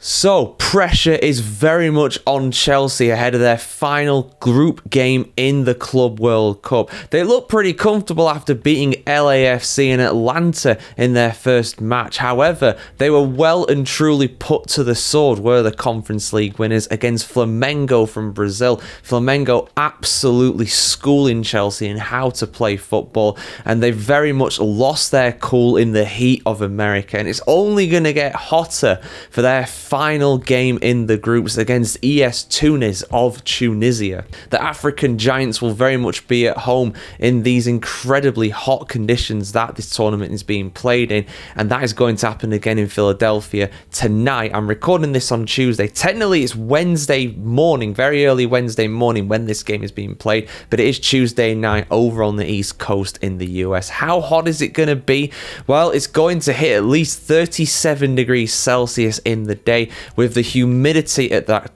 So, pressure is very much on Chelsea ahead of their final group game in the Club World Cup. They look pretty comfortable after beating LAFC and Atlanta in their first match. However, they were well and truly put to the sword, were the Conference League winners against Flamengo from Brazil. Flamengo absolutely schooling Chelsea in how to play football, and they very much lost their cool in the heat of America. And it's only going to get hotter for their final game in the groups against ES Tunis of Tunisia. The African giants will very much be at home in these incredibly hot conditions that this tournament is being played in, and that is going to happen again in Philadelphia tonight. I'm recording this on Tuesday. Technically it's Wednesday morning, very early Wednesday morning when this game is being played, but it is Tuesday night over on the East Coast in the US. How hot is it going to be? Well, it's going to hit at least 37 degrees Celsius in the day, with the humidity at that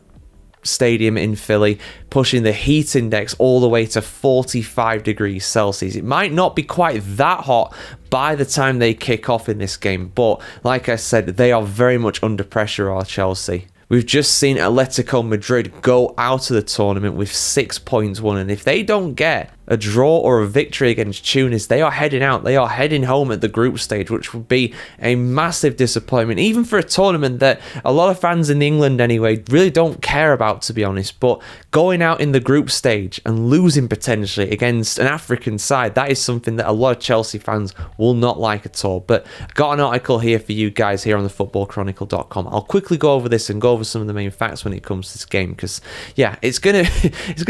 stadium in Philly pushing the heat index all the way to 45 degrees Celsius. It might not be quite that hot by the time they kick off in this game, but like I said, they are very much under pressure, are Chelsea. We've just seen Atletico Madrid go out of the tournament with 6 points won, and if they don't get a draw or a victory against Tunis, they are heading out. They are heading home at the group stage, which would be a massive disappointment, even for a tournament that a lot of fans in England anyway really don't care about, to be honest. But going out in the group stage and losing potentially against an African side, that is something that a lot of Chelsea fans will not like at all. But I've got an article here for you guys here on the footballchronicle.com. I'll quickly go over this and go over some of the main facts when it comes to this game, because yeah, it's gonna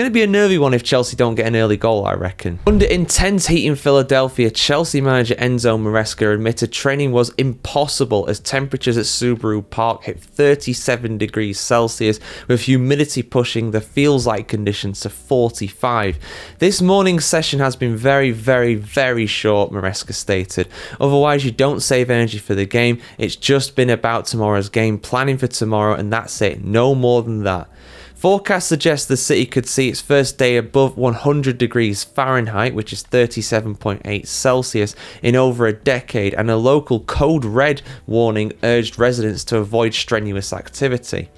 be a nervy one if Chelsea don't get an early goal, I reckon. Under intense heat in Philadelphia, Chelsea manager Enzo Maresca admitted training was impossible as temperatures at Subaru Park hit 37 degrees Celsius, with humidity pushing the feels-like conditions to 45. This morning's session has been very, very, very short, Maresca stated. Otherwise, you don't save energy for the game. It's just been about tomorrow's game, planning for tomorrow, and that's it. No more than that. Forecasts suggest the city could see its first day above 100 degrees Fahrenheit, which is 37.8 Celsius, in over a decade, and a local code red warning urged residents to avoid strenuous activity.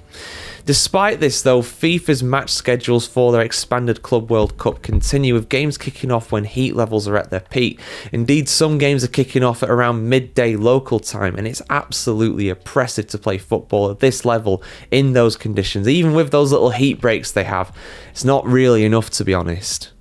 Despite this, though, FIFA's match schedules for their expanded Club World Cup continue, with games kicking off when heat levels are at their peak. Indeed, some games are kicking off at around midday local time, and it's absolutely oppressive to play football at this level in those conditions. Even with those little heat breaks they have, it's not really enough, to be honest.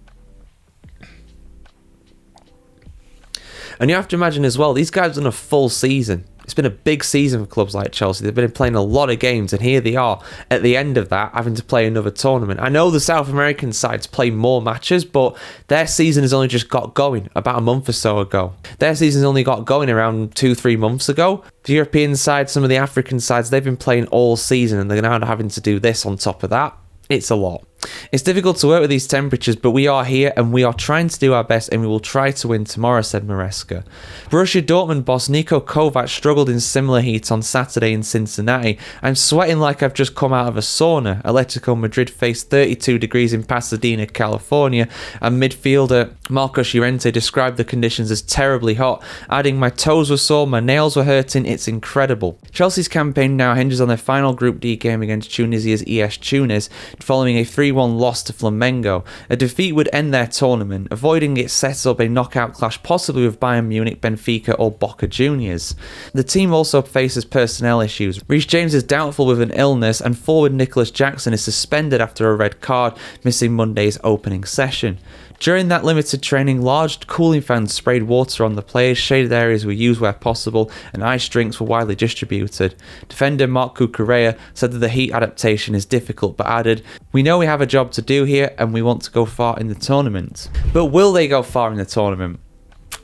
And you have to imagine as well, these guys have done a full season. It's been a big season for clubs like Chelsea. They've been playing a lot of games, and here they are at the end of that having to play another tournament. I know the South American sides play more matches, but their season has only just got going about a month or so ago. Their season's only got going around 2-3 months ago. The European side, some of the African sides, they've been playing all season, and they're now having to do this on top of that. It's a lot. It's difficult to work with these temperatures, but we are here and we are trying to do our best, and we will try to win tomorrow, said Maresca. Borussia Dortmund boss Niko Kovac struggled in similar heat on Saturday in Cincinnati. I'm sweating like I've just come out of a sauna. Atletico Madrid faced 32 degrees in Pasadena, California, and midfielder Marcos Llorente described the conditions as terribly hot, adding, "My toes were sore, my nails were hurting, it's incredible." Chelsea's campaign now hinges on their final Group D game against Tunisia's ES Tunis, following a 3-1 loss to Flamengo. A defeat would end their tournament. Avoiding it sets up a knockout clash possibly with Bayern Munich, Benfica or Boca Juniors. The team also faces personnel issues. Reece James is doubtful with an illness, and forward Nicholas Jackson is suspended after a red card, missing Monday's opening session. During that limited training, large cooling fans sprayed water on the players, shaded areas were used where possible, and ice drinks were widely distributed. Defender Marc Cucurella said that the heat adaptation is difficult, but added, "We know we have a job to do here and we want to go far in the tournament." But will they go far in the tournament?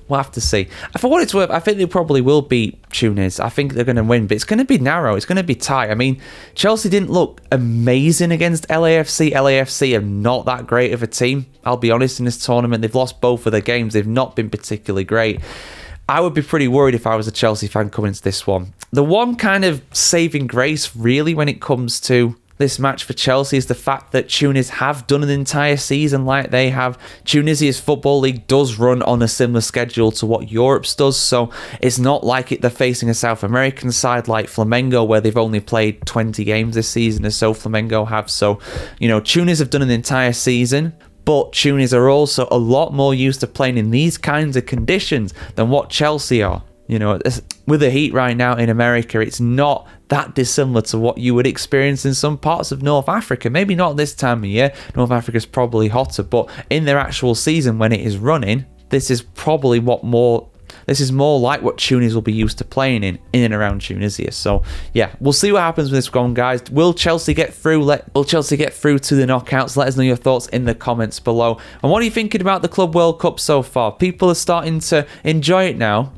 We'll have to see. For what it's worth, I think they probably will beat Tunis. I think they're going to win, but it's going to be narrow. It's going to be tight. I mean, Chelsea didn't look amazing against LAFC. LAFC are not that great of a team, I'll be honest, in this tournament. They've lost both of their games. They've not been particularly great. I would be pretty worried if I was a Chelsea fan coming into this one. The one kind of saving grace, really, when it comes to this match for Chelsea is the fact that Tunis have done an entire season like they have. Tunisia's Football League does run on a similar schedule to what Europe's does, so it's not like they're facing a South American side like Flamengo, where they've only played 20 games this season, as so Flamengo have. So, Tunis have done an entire season, but Tunis are also a lot more used to playing in these kinds of conditions than what Chelsea are. With the heat right now in America, it's not that dissimilar to what you would experience in some parts of North Africa. Maybe not this time of year. North Africa's probably hotter, but in their actual season when it is running, this is probably this is more like what Tunis will be used to playing in and around Tunisia. So yeah, we'll see what happens with this one, guys. Will Chelsea get through? Will Chelsea get through to the knockouts? Let us know your thoughts in the comments below. And what are you thinking about the Club World Cup so far? People are starting to enjoy it now.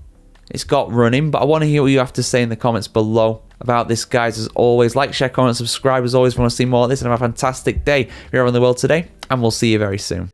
It's got running, but I want to hear what you have to say in the comments below about this, guys. As always, like, share, comment, subscribe. As always, if you want to see more of this, and have a fantastic day here on the world today, and we'll see you very soon.